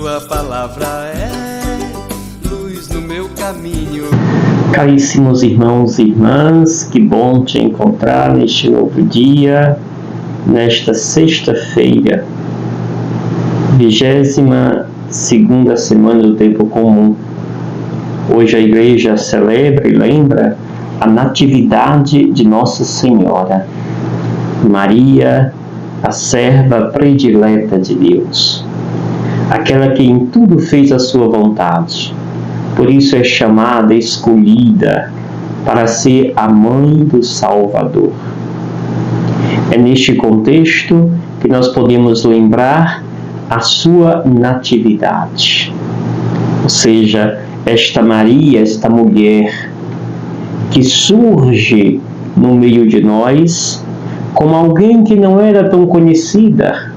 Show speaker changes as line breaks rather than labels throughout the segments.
tua palavra é luz no meu caminho.
Caríssimos irmãos e irmãs, que bom te encontrar neste novo dia, nesta sexta-feira, 22ª semana do tempo comum. Hoje a igreja celebra e lembra a natividade de Nossa Senhora, Maria, a serva predileta de Deus, aquela que em tudo fez a sua vontade. Por isso é chamada, escolhida para ser a mãe do Salvador. É neste contexto que nós podemos lembrar a sua natividade. Ou seja, esta Maria, esta mulher que surge no meio de nós como alguém que não era tão conhecida,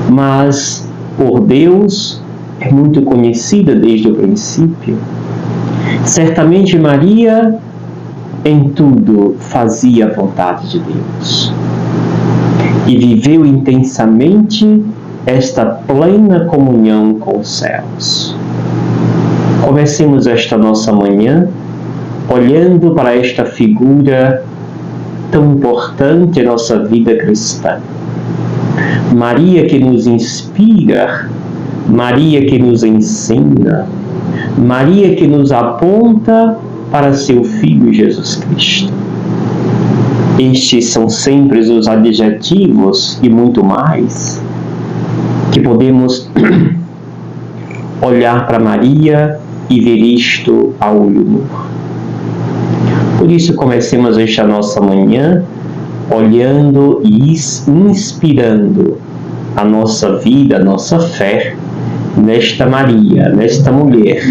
mas por Deus é muito conhecida desde o princípio. Certamente Maria em tudo fazia a vontade de Deus e viveu intensamente esta plena comunhão com os céus. Comecemos esta nossa manhã olhando para esta figura tão importante em nossa vida cristã. Maria que nos inspira, Maria que nos ensina, Maria que nos aponta para seu Filho Jesus Cristo. Estes são sempre os adjetivos e muito mais que podemos olhar para Maria e ver isto a olho nu. Por isso comecemos esta nossa manhã olhando e inspirando a nossa vida, a nossa fé nesta Maria, nesta mulher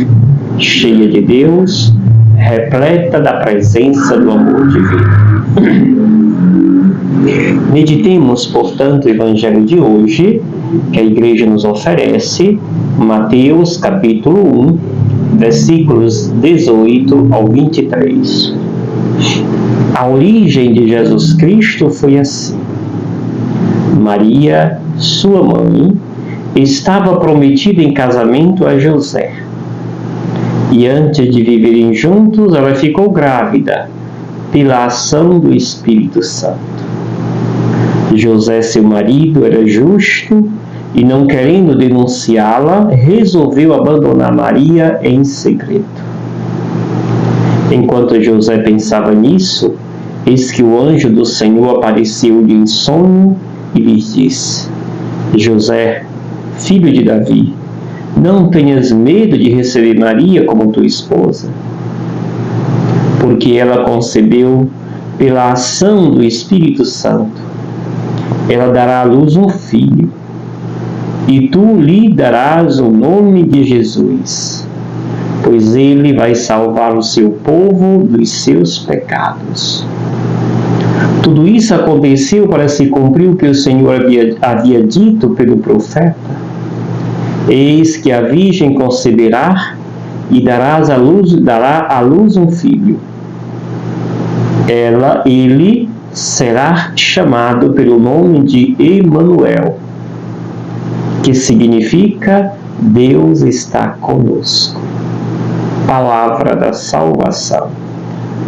cheia de Deus, repleta da presença do amor divino. Meditemos, portanto, o Evangelho de hoje, que a Igreja nos oferece, Mateus capítulo 1, versículos 18 ao 23. A origem de Jesus Cristo foi assim. Maria, sua mãe, estava prometida em casamento a José. E antes de viverem juntos, ela ficou grávida pela ação do Espírito Santo. José, seu marido, era justo e, não querendo denunciá-la, resolveu abandonar Maria em segredo. Enquanto José pensava nisso, eis que o anjo do Senhor apareceu-lhe em sonho e lhe disse: José, filho de Davi, não tenhas medo de receber Maria como tua esposa, porque ela concebeu pela ação do Espírito Santo. Ela dará à luz um filho, e tu lhe darás o nome de Jesus, pois ele vai salvar o seu povo dos seus pecados. Tudo isso aconteceu para se cumprir o que o Senhor havia dito pelo profeta. Eis que a virgem conceberá e dará à luz um filho. Ele será chamado pelo nome de Emanuel, que significa Deus está conosco. Palavra da salvação.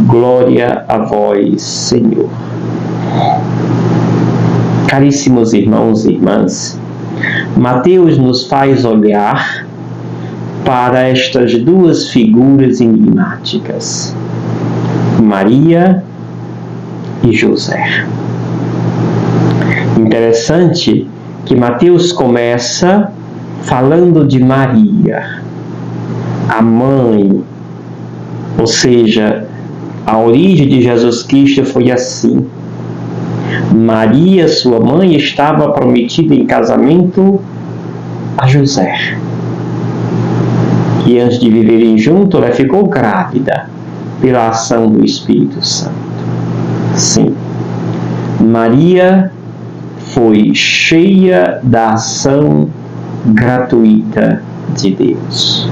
Glória a vós, Senhor. Caríssimos irmãos e irmãs, Mateus nos faz olhar para estas duas figuras enigmáticas, Maria e José. Interessante que Mateus começa falando de Maria, a mãe, ou seja, a origem de Jesus Cristo foi assim. Maria, sua mãe, estava prometida em casamento a José. E antes de viverem juntos, ela ficou grávida pela ação do Espírito Santo. Sim, Maria foi cheia da ação gratuita de Deus.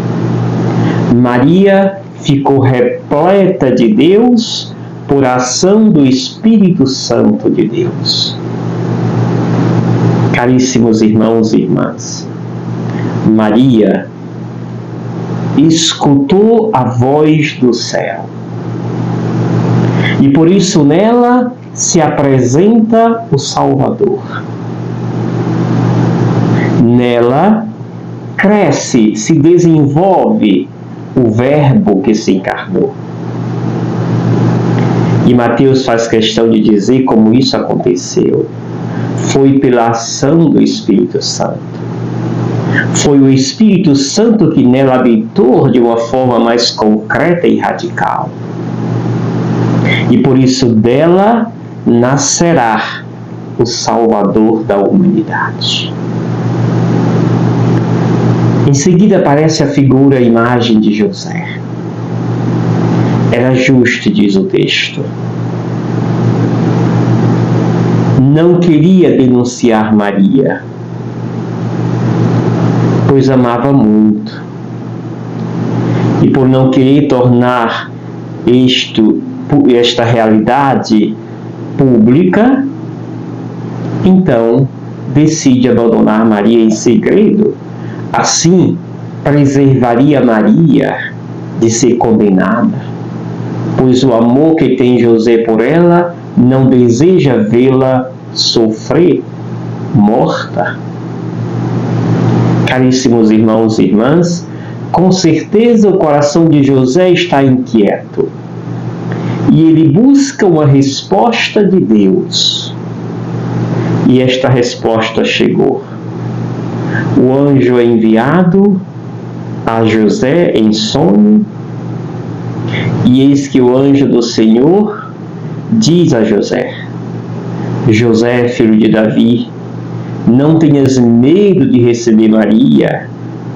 Maria ficou repleta de Deus por ação do Espírito Santo de Deus. Caríssimos irmãos e irmãs, Maria escutou a voz do céu. E por isso nela se apresenta o Salvador. Nela cresce, se desenvolve o Verbo que se encarnou. E Mateus faz questão de dizer como isso aconteceu. Foi pela ação do Espírito Santo. Foi o Espírito Santo que nela habitou de uma forma mais concreta e radical. E por isso dela nascerá o Salvador da humanidade. Em seguida aparece a figura, a imagem de José. Era justo, diz o texto. Não queria denunciar Maria, pois amava muito. E por não querer tornar esta realidade pública, então decide abandonar Maria em segredo. Assim, preservaria Maria de ser condenada, pois o amor que tem José por ela não deseja vê-la sofrer, morta. Caríssimos irmãos e irmãs, com certeza o coração de José está inquieto e ele busca uma resposta de Deus. E esta resposta chegou. O anjo é enviado a José em sonho, e eis que o anjo do Senhor diz a José: José, filho de Davi, não tenhas medo de receber Maria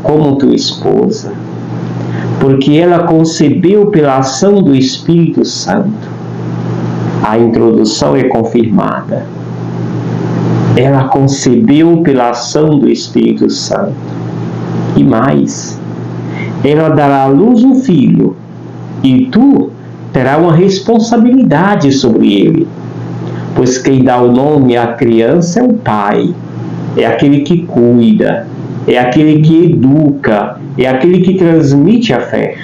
como tua esposa, porque ela concebeu pela ação do Espírito Santo. A introdução é confirmada. Ela concebeu pela ação do Espírito Santo. E mais, ela dará à luz um filho, e tu terás uma responsabilidade sobre ele, pois quem dá o nome à criança é o pai, é aquele que cuida, é aquele que educa, é aquele que transmite a fé.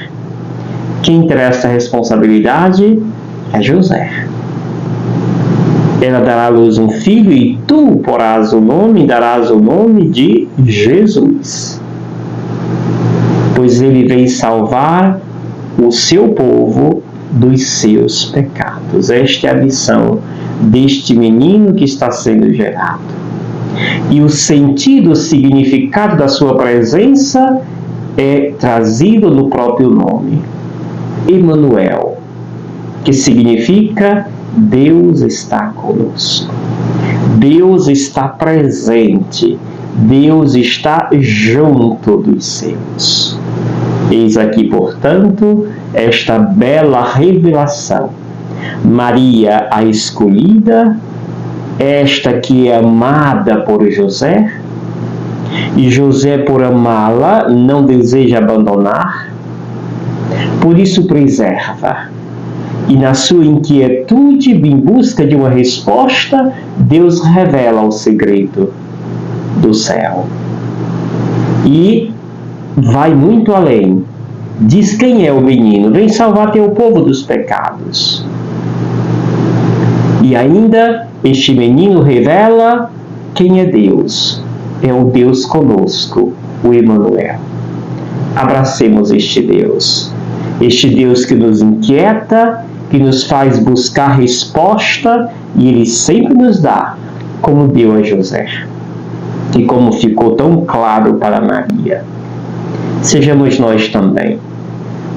Quem terá essa responsabilidade é José. Ela dará à luz um filho e tu darás o nome de Jesus, pois ele vem salvar o seu povo dos seus pecados. Esta é a missão deste menino que está sendo gerado. E o sentido, o significado da sua presença é trazido no próprio nome, Emanuel, que significa Deus está conosco. Deus está presente. Deus está junto dos seus. Eis aqui, portanto, esta bela revelação. Maria, a escolhida, esta que é amada por José, e José, por amá-la, não deseja abandonar, por isso preserva. E na sua inquietude, em busca de uma resposta, Deus revela o segredo do céu. E vai muito além. Diz quem é o menino: vem salvar teu povo dos pecados. E ainda este menino revela quem é Deus. É o Deus conosco, o Emanuel. Abracemos este Deus que nos inquieta, que nos faz buscar resposta, e Ele sempre nos dá, como deu a José, e como ficou tão claro para Maria. Sejamos nós também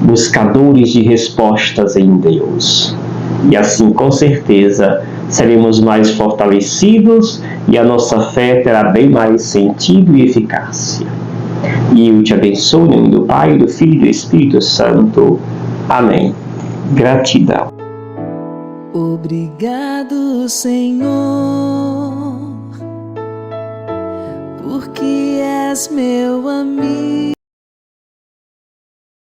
buscadores de respostas em Deus, e assim, com certeza, seremos mais fortalecidos e a nossa fé terá bem mais sentido e eficácia. E eu te abençoo em nome do Pai, do Filho e do Espírito Santo. Amém. Gratidão.
Obrigado, Senhor, porque és meu amigo.